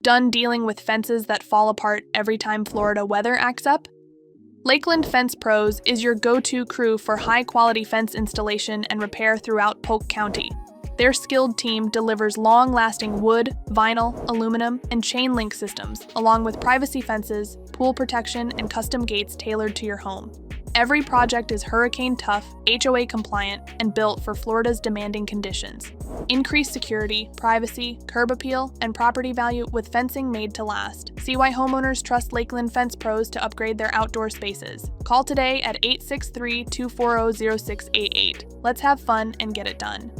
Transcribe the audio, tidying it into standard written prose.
Done dealing with fences that fall apart every time Florida weather acts up? Lakeland Fence Pros is your go-to crew for high-quality fence installation and repair throughout Polk County. Their skilled team delivers long-lasting wood, vinyl, aluminum, and chain link systems, along with privacy fences, pool protection, and custom gates tailored to your home. Every project is hurricane-tough, HOA compliant, and built for Florida's demanding conditions. Increased security, privacy, curb appeal, and property value with fencing made to last. See why homeowners trust Lakeland Fence Pros to upgrade their outdoor spaces. Call today at 863-240-0688. Let's have fun and get it done.